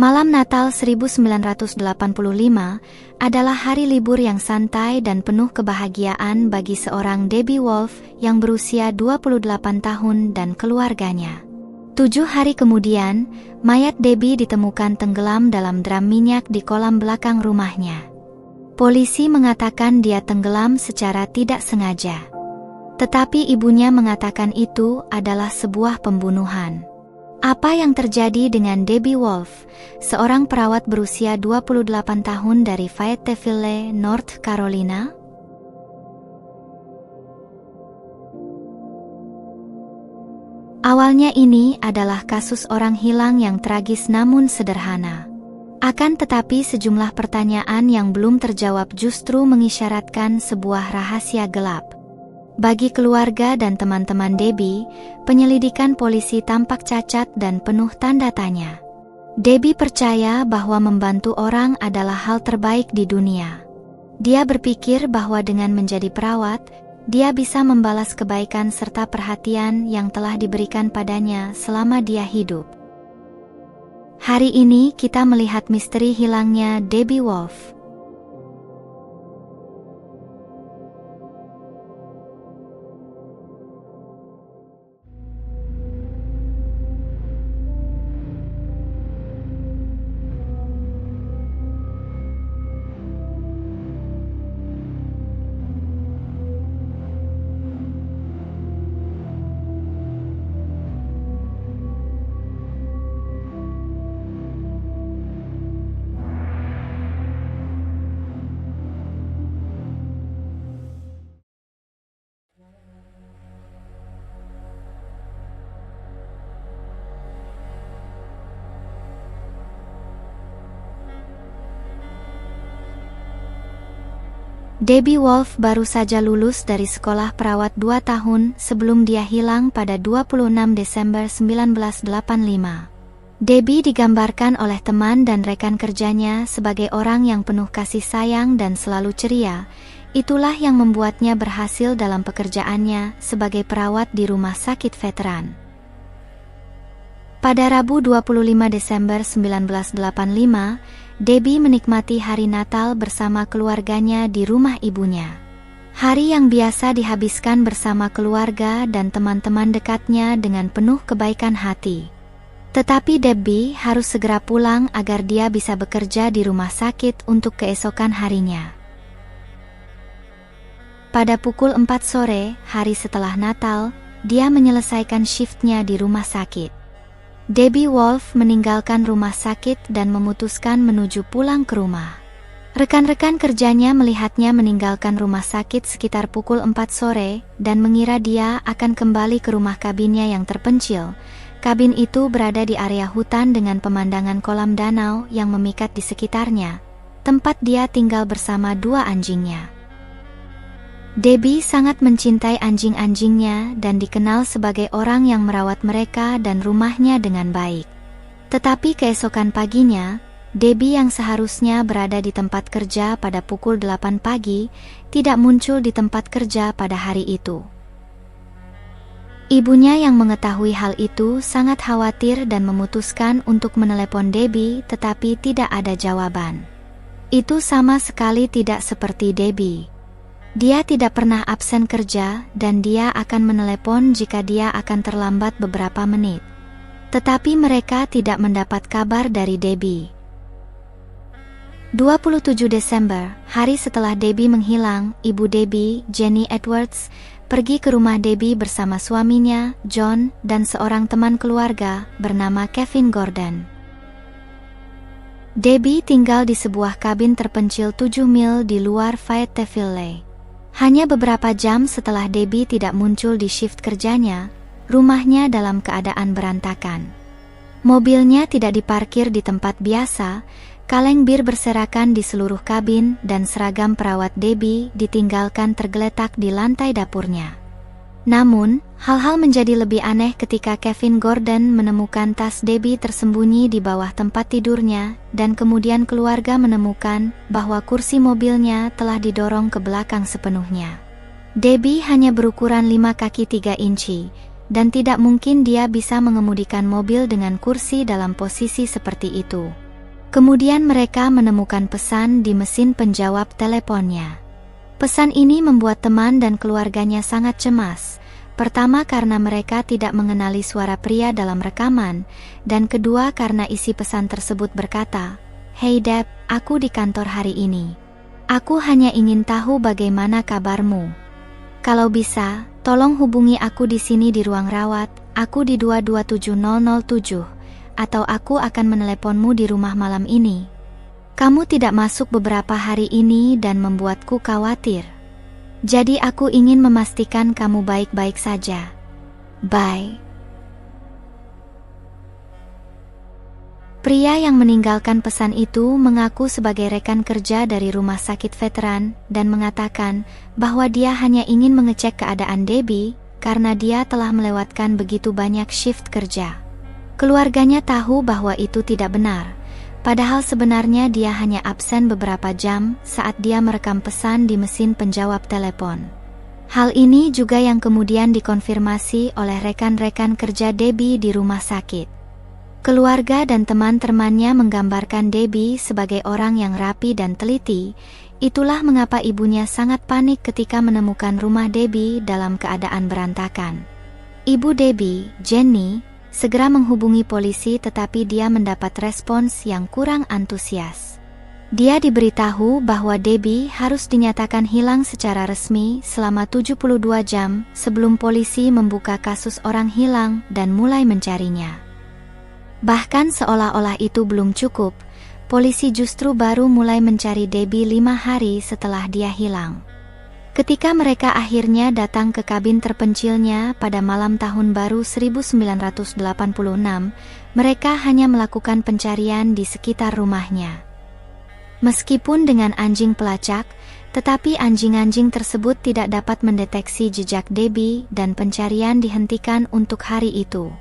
Malam Natal 1985 adalah hari libur yang santai dan penuh kebahagiaan bagi seorang Debbie Wolf yang berusia 28 tahun dan keluarganya. 7 hari kemudian, mayat Debbie ditemukan tenggelam dalam drum minyak di kolam belakang rumahnya. Polisi mengatakan dia tenggelam secara tidak sengaja. Tetapi ibunya mengatakan itu adalah sebuah pembunuhan. Apa yang terjadi dengan Debbie Wolf, seorang perawat berusia 28 tahun dari Fayetteville, North Carolina? Awalnya ini adalah kasus orang hilang yang tragis namun sederhana. Akan tetapi sejumlah pertanyaan yang belum terjawab justru mengisyaratkan sebuah rahasia gelap. Bagi keluarga dan teman-teman Debbie, penyelidikan polisi tampak cacat dan penuh tanda tanya. Debbie percaya bahwa membantu orang adalah hal terbaik di dunia. Dia berpikir bahwa dengan menjadi perawat, dia bisa membalas kebaikan serta perhatian yang telah diberikan padanya selama dia hidup. Hari ini kita melihat misteri hilangnya Debbie Wolf. Debbie Wolf baru saja lulus dari sekolah perawat 2 tahun sebelum dia hilang pada 26 Desember 1985. Debbie digambarkan oleh teman dan rekan kerjanya sebagai orang yang penuh kasih sayang dan selalu ceria. Itulah yang membuatnya berhasil dalam pekerjaannya sebagai perawat di rumah sakit veteran. Pada Rabu 25 Desember 1985, Debbie menikmati hari Natal bersama keluarganya di rumah ibunya. Hari yang biasa dihabiskan bersama keluarga dan teman-teman dekatnya dengan penuh kebaikan hati. Tetapi Debbie harus segera pulang agar dia bisa bekerja di rumah sakit untuk keesokan harinya. Pada pukul 4 sore, hari setelah Natal, dia menyelesaikan shiftnya di rumah sakit. Debbie Wolf meninggalkan rumah sakit dan memutuskan menuju pulang ke rumah. Rekan-rekan kerjanya melihatnya meninggalkan rumah sakit sekitar pukul 4 sore dan mengira dia akan kembali ke rumah kabinnya yang terpencil. Kabin itu berada di area hutan dengan pemandangan kolam danau yang memikat di sekitarnya, tempat dia tinggal bersama 2 anjingnya. Debbie sangat mencintai anjing-anjingnya dan dikenal sebagai orang yang merawat mereka dan rumahnya dengan baik. Tetapi keesokan paginya, Debbie yang seharusnya berada di tempat kerja pada pukul 8 pagi, tidak muncul di tempat kerja pada hari itu. Ibunya yang mengetahui hal itu sangat khawatir dan memutuskan untuk menelepon Debbie, tetapi tidak ada jawaban. Itu sama sekali tidak seperti Debbie. Dia tidak pernah absen kerja dan dia akan menelepon jika dia akan terlambat beberapa menit. Tetapi mereka tidak mendapat kabar dari Debbie. 27 Desember, hari setelah Debbie menghilang, ibu Debbie, Jenny Edwards, pergi ke rumah Debbie bersama suaminya, John, dan seorang teman keluarga bernama Kevin Gordon. Debbie tinggal di sebuah kabin terpencil 7 mil di luar Fayetteville. Hanya beberapa jam setelah Debbie tidak muncul di shift kerjanya, rumahnya dalam keadaan berantakan. Mobilnya tidak diparkir di tempat biasa, kaleng bir berserakan di seluruh kabin dan seragam perawat Debbie ditinggalkan tergeletak di lantai dapurnya. Namun, hal-hal menjadi lebih aneh ketika Kevin Gordon menemukan tas Debbie tersembunyi di bawah tempat tidurnya, dan kemudian keluarga menemukan bahwa kursi mobilnya telah didorong ke belakang sepenuhnya. Debbie hanya berukuran 5 kaki 3 inci, dan tidak mungkin dia bisa mengemudikan mobil dengan kursi dalam posisi seperti itu. Kemudian mereka menemukan pesan di mesin penjawab teleponnya. Pesan ini membuat teman dan keluarganya sangat cemas. Pertama karena mereka tidak mengenali suara pria dalam rekaman, dan kedua karena isi pesan tersebut berkata, "Hey Deb, aku di kantor hari ini. Aku hanya ingin tahu bagaimana kabarmu. Kalau bisa, tolong hubungi aku di sini di ruang rawat, aku di 227007, atau aku akan meneleponmu di rumah malam ini. Kamu tidak masuk beberapa hari ini dan membuatku khawatir. Jadi aku ingin memastikan kamu baik-baik saja. Bye." Pria yang meninggalkan pesan itu mengaku sebagai rekan kerja dari rumah sakit veteran dan mengatakan bahwa dia hanya ingin mengecek keadaan Debbie karena dia telah melewatkan begitu banyak shift kerja. Keluarganya tahu bahwa itu tidak benar, padahal sebenarnya dia hanya absen beberapa jam saat dia merekam pesan di mesin penjawab telepon. Hal ini juga yang kemudian dikonfirmasi oleh rekan-rekan kerja Debbie di rumah sakit. Keluarga dan teman-temannya menggambarkan Debbie sebagai orang yang rapi dan teliti. Itulah mengapa ibunya sangat panik ketika menemukan rumah Debbie dalam keadaan berantakan. Ibu Debbie, Jenny, segera menghubungi polisi tetapi dia mendapat respons yang kurang antusias. Dia diberitahu bahwa Debbie harus dinyatakan hilang secara resmi selama 72 jam sebelum polisi membuka kasus orang hilang dan mulai mencarinya. Bahkan seolah-olah itu belum cukup, polisi justru baru mulai mencari Debbie 5 hari setelah dia hilang. Ketika mereka akhirnya datang ke kabin terpencilnya pada malam tahun baru 1986, mereka hanya melakukan pencarian di sekitar rumahnya. Meskipun dengan anjing pelacak, tetapi anjing-anjing tersebut tidak dapat mendeteksi jejak Debbie dan pencarian dihentikan untuk hari itu.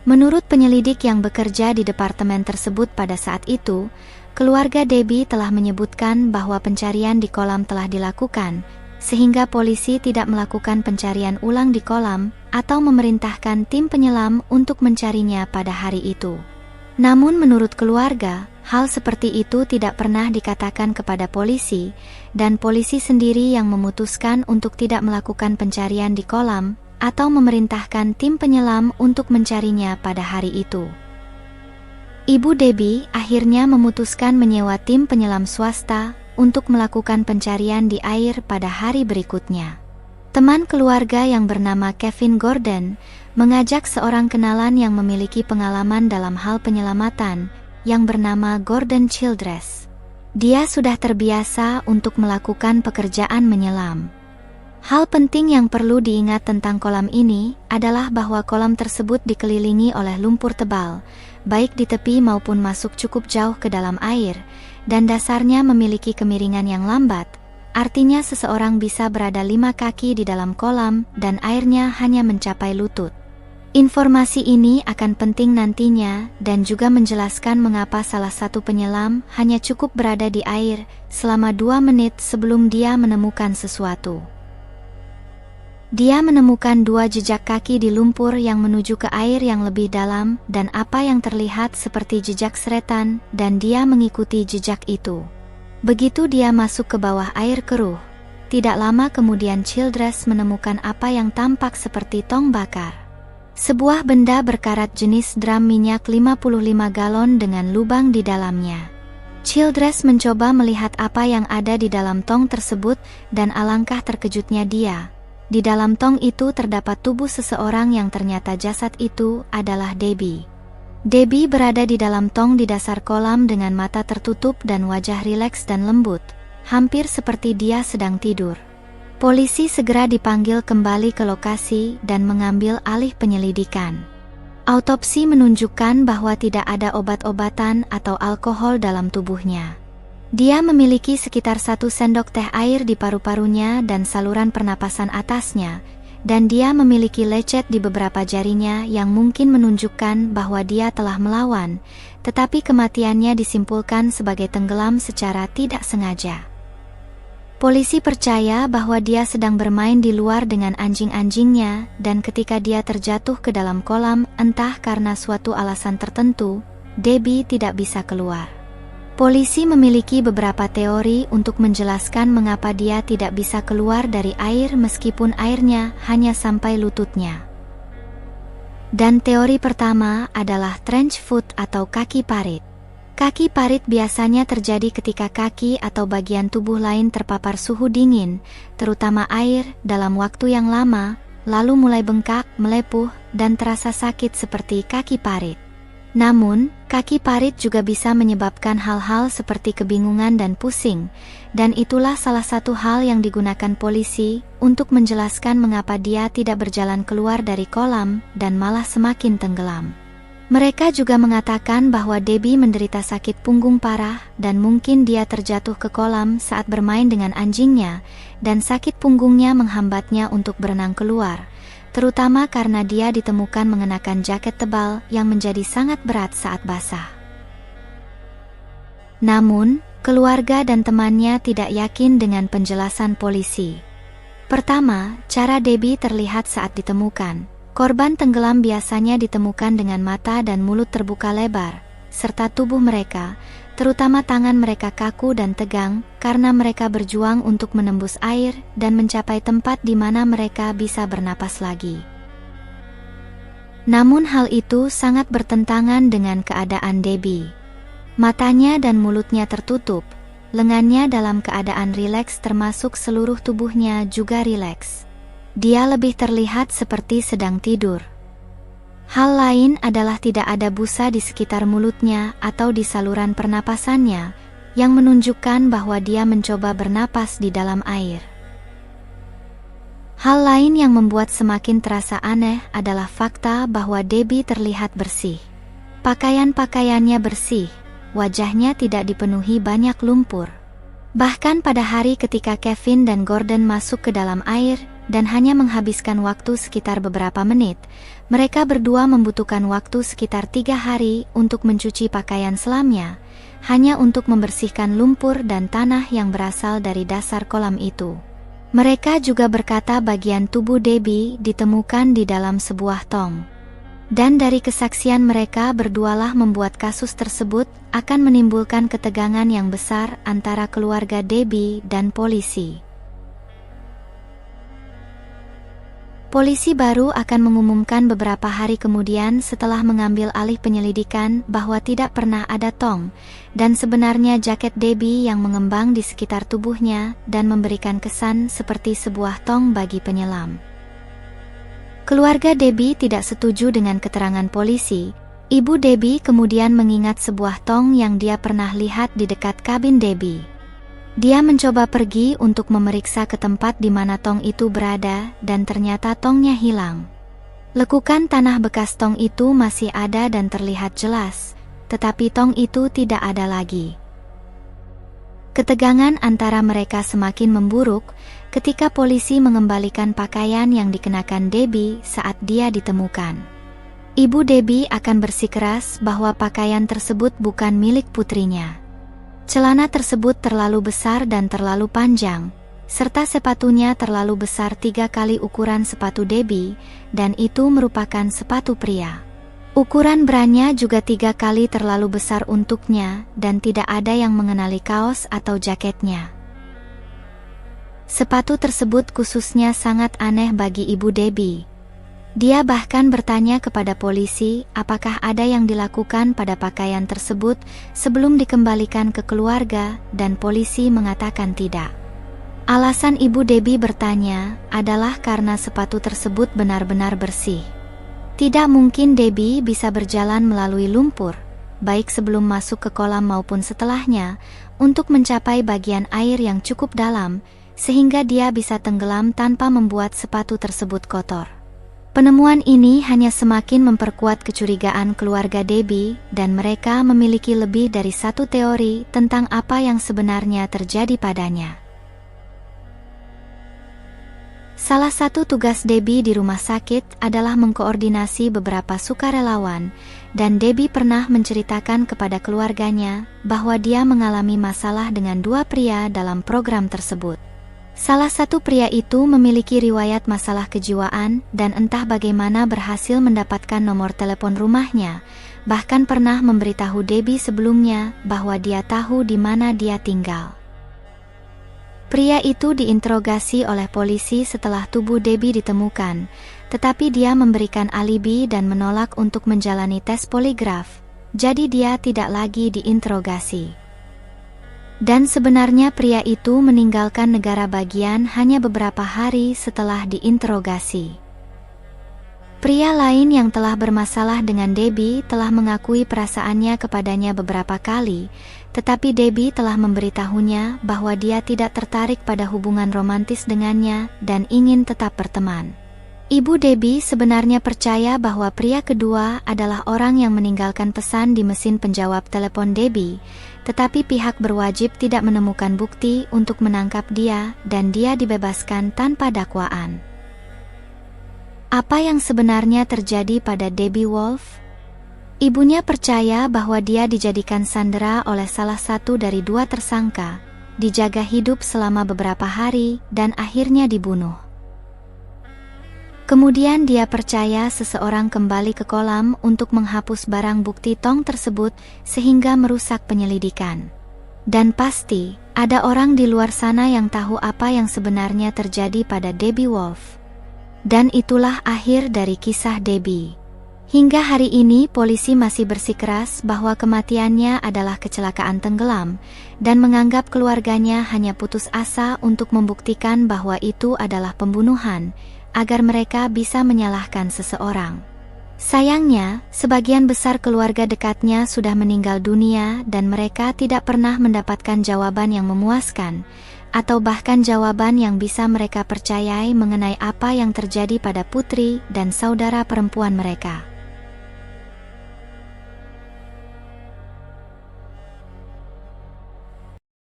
Menurut penyelidik yang bekerja di departemen tersebut pada saat itu, keluarga Debbie telah menyebutkan bahwa pencarian di kolam telah dilakukan, sehingga polisi tidak melakukan pencarian ulang di kolam atau memerintahkan tim penyelam untuk mencarinya pada hari itu. Namun menurut keluarga, hal seperti itu tidak pernah dikatakan kepada polisi, dan polisi sendiri yang memutuskan untuk tidak melakukan pencarian di kolam atau memerintahkan tim penyelam untuk mencarinya pada hari itu. Ibu Debbie akhirnya memutuskan menyewa tim penyelam swasta untuk melakukan pencarian di air pada hari berikutnya. Teman keluarga yang bernama Kevin Gordon mengajak seorang kenalan yang memiliki pengalaman dalam hal penyelamatan yang bernama Gordon Childress. Dia sudah terbiasa untuk melakukan pekerjaan menyelam. Hal penting yang perlu diingat tentang kolam ini adalah bahwa kolam tersebut dikelilingi oleh lumpur tebal, baik di tepi maupun masuk cukup jauh ke dalam air, dan dasarnya memiliki kemiringan yang lambat, artinya seseorang bisa berada 5 kaki di dalam kolam dan airnya hanya mencapai lutut. Informasi ini akan penting nantinya dan juga menjelaskan mengapa salah satu penyelam hanya cukup berada di air selama 2 menit sebelum dia menemukan sesuatu. Dia menemukan 2 jejak kaki di lumpur yang menuju ke air yang lebih dalam dan apa yang terlihat seperti jejak seretan, dan dia mengikuti jejak itu. Begitu dia masuk ke bawah air keruh, tidak lama kemudian Childress menemukan apa yang tampak seperti tong bakar. Sebuah benda berkarat jenis drum minyak 55 galon dengan lubang di dalamnya. Childress mencoba melihat apa yang ada di dalam tong tersebut dan alangkah terkejutnya dia. Di dalam tong itu terdapat tubuh seseorang yang ternyata jasad itu adalah Debbie. Debbie berada di dalam tong di dasar kolam dengan mata tertutup dan wajah rileks dan lembut, hampir seperti dia sedang tidur. Polisi segera dipanggil kembali ke lokasi dan mengambil alih penyelidikan. Autopsi menunjukkan bahwa tidak ada obat-obatan atau alkohol dalam tubuhnya. Dia memiliki sekitar 1 sendok teh air di paru-parunya dan saluran pernapasan atasnya, dan dia memiliki lecet di beberapa jarinya yang mungkin menunjukkan bahwa dia telah melawan, tetapi kematiannya disimpulkan sebagai tenggelam secara tidak sengaja. Polisi percaya bahwa dia sedang bermain di luar dengan anjing-anjingnya, dan ketika dia terjatuh ke dalam kolam, entah karena suatu alasan tertentu, Debbie tidak bisa keluar. Polisi memiliki beberapa teori untuk menjelaskan mengapa dia tidak bisa keluar dari air meskipun airnya hanya sampai lututnya. Dan teori pertama adalah trench foot atau kaki parit. Kaki parit biasanya terjadi ketika kaki atau bagian tubuh lain terpapar suhu dingin, terutama air, dalam waktu yang lama, lalu mulai bengkak, melepuh, dan terasa sakit seperti kaki parit. Namun, kaki parit juga bisa menyebabkan hal-hal seperti kebingungan dan pusing, dan itulah salah satu hal yang digunakan polisi untuk menjelaskan mengapa dia tidak berjalan keluar dari kolam dan malah semakin tenggelam. Mereka juga mengatakan bahwa Debbie menderita sakit punggung parah dan mungkin dia terjatuh ke kolam saat bermain dengan anjingnya, dan sakit punggungnya menghambatnya untuk berenang keluar, terutama karena dia ditemukan mengenakan jaket tebal yang menjadi sangat berat saat basah. Namun, keluarga dan temannya tidak yakin dengan penjelasan polisi. Pertama, cara Debbie terlihat saat ditemukan. Korban tenggelam biasanya ditemukan dengan mata dan mulut terbuka lebar, serta tubuh mereka, terutama tangan mereka kaku dan tegang, karena mereka berjuang untuk menembus air dan mencapai tempat di mana mereka bisa bernapas lagi. Namun hal itu sangat bertentangan dengan keadaan Debbie. Matanya dan mulutnya tertutup, lengannya dalam keadaan rileks termasuk seluruh tubuhnya juga rileks. Dia lebih terlihat seperti sedang tidur. Hal lain adalah tidak ada busa di sekitar mulutnya atau di saluran pernapasannya, yang menunjukkan bahwa dia mencoba bernapas di dalam air. Hal lain yang membuat semakin terasa aneh adalah fakta bahwa Debbie terlihat bersih. Pakaian-pakaiannya bersih, wajahnya tidak dipenuhi banyak lumpur. Bahkan pada hari ketika Kevin dan Gordon masuk ke dalam air, dan hanya menghabiskan waktu sekitar beberapa menit, mereka berdua membutuhkan waktu sekitar 3 hari untuk mencuci pakaian selamnya, hanya untuk membersihkan lumpur dan tanah yang berasal dari dasar kolam itu. Mereka juga berkata bagian tubuh Debbie ditemukan di dalam sebuah tong. Dan dari kesaksian mereka berdualah membuat kasus tersebut akan menimbulkan ketegangan yang besar antara keluarga Debbie dan polisi. Polisi baru akan mengumumkan beberapa hari kemudian setelah mengambil alih penyelidikan bahwa tidak pernah ada tong, dan sebenarnya jaket Debbie yang mengembang di sekitar tubuhnya dan memberikan kesan seperti sebuah tong bagi penyelam. Keluarga Debbie tidak setuju dengan keterangan polisi. Ibu Debbie kemudian mengingat sebuah tong yang dia pernah lihat di dekat kabin Debbie. Dia mencoba pergi untuk memeriksa ke tempat di mana tong itu berada dan ternyata tongnya hilang. Lekukan tanah bekas tong itu masih ada dan terlihat jelas, tetapi tong itu tidak ada lagi. Ketegangan antara mereka semakin memburuk ketika polisi mengembalikan pakaian yang dikenakan Debbie saat dia ditemukan. Ibu Debbie akan bersikeras bahwa pakaian tersebut bukan milik putrinya. Celana tersebut terlalu besar dan terlalu panjang, serta sepatunya terlalu besar 3 kali ukuran sepatu Debbie, dan itu merupakan sepatu pria. Ukuran branya juga 3 kali terlalu besar untuknya, dan tidak ada yang mengenali kaos atau jaketnya. Sepatu tersebut khususnya sangat aneh bagi ibu Debbie. Dia bahkan bertanya kepada polisi apakah ada yang dilakukan pada pakaian tersebut sebelum dikembalikan ke keluarga, dan polisi mengatakan tidak. Alasan ibu Debbie bertanya adalah karena sepatu tersebut benar-benar bersih. Tidak mungkin Debbie bisa berjalan melalui lumpur, baik sebelum masuk ke kolam maupun setelahnya, untuk mencapai bagian air yang cukup dalam, sehingga dia bisa tenggelam tanpa membuat sepatu tersebut kotor. Penemuan ini hanya semakin memperkuat kecurigaan keluarga Debbie, dan mereka memiliki lebih dari satu teori tentang apa yang sebenarnya terjadi padanya. Salah satu tugas Debbie di rumah sakit adalah mengkoordinasi beberapa sukarelawan, dan Debbie pernah menceritakan kepada keluarganya bahwa dia mengalami masalah dengan 2 pria dalam program tersebut. Salah satu pria itu memiliki riwayat masalah kejiwaan dan entah bagaimana berhasil mendapatkan nomor telepon rumahnya, bahkan pernah memberitahu Debbie sebelumnya bahwa dia tahu di mana dia tinggal. Pria itu diinterogasi oleh polisi setelah tubuh Debbie ditemukan, tetapi dia memberikan alibi dan menolak untuk menjalani tes poligraf, jadi dia tidak lagi diinterogasi. Dan sebenarnya pria itu meninggalkan negara bagian hanya beberapa hari setelah diinterogasi. Pria lain yang telah bermasalah dengan Debbie telah mengakui perasaannya kepadanya beberapa kali, tetapi Debbie telah memberitahunya bahwa dia tidak tertarik pada hubungan romantis dengannya dan ingin tetap berteman. Ibu Debbie sebenarnya percaya bahwa pria kedua adalah orang yang meninggalkan pesan di mesin penjawab telepon Debbie, tetapi pihak berwajib tidak menemukan bukti untuk menangkap dia dan dia dibebaskan tanpa dakwaan. Apa yang sebenarnya terjadi pada Debbie Wolf? Ibunya percaya bahwa dia dijadikan sandera oleh salah satu dari dua tersangka, dijaga hidup selama beberapa hari, dan akhirnya dibunuh. Kemudian dia percaya seseorang kembali ke kolam untuk menghapus barang bukti tong tersebut sehingga merusak penyelidikan. Dan pasti, ada orang di luar sana yang tahu apa yang sebenarnya terjadi pada Debbie Wolf. Dan itulah akhir dari kisah Debbie. Hingga hari ini polisi masih bersikeras bahwa kematiannya adalah kecelakaan tenggelam dan menganggap keluarganya hanya putus asa untuk membuktikan bahwa itu adalah pembunuhan, agar mereka bisa menyalahkan seseorang. Sayangnya, sebagian besar keluarga dekatnya sudah meninggal dunia dan mereka tidak pernah mendapatkan jawaban yang memuaskan, atau bahkan jawaban yang bisa mereka percayai mengenai apa yang terjadi pada putri dan saudara perempuan mereka.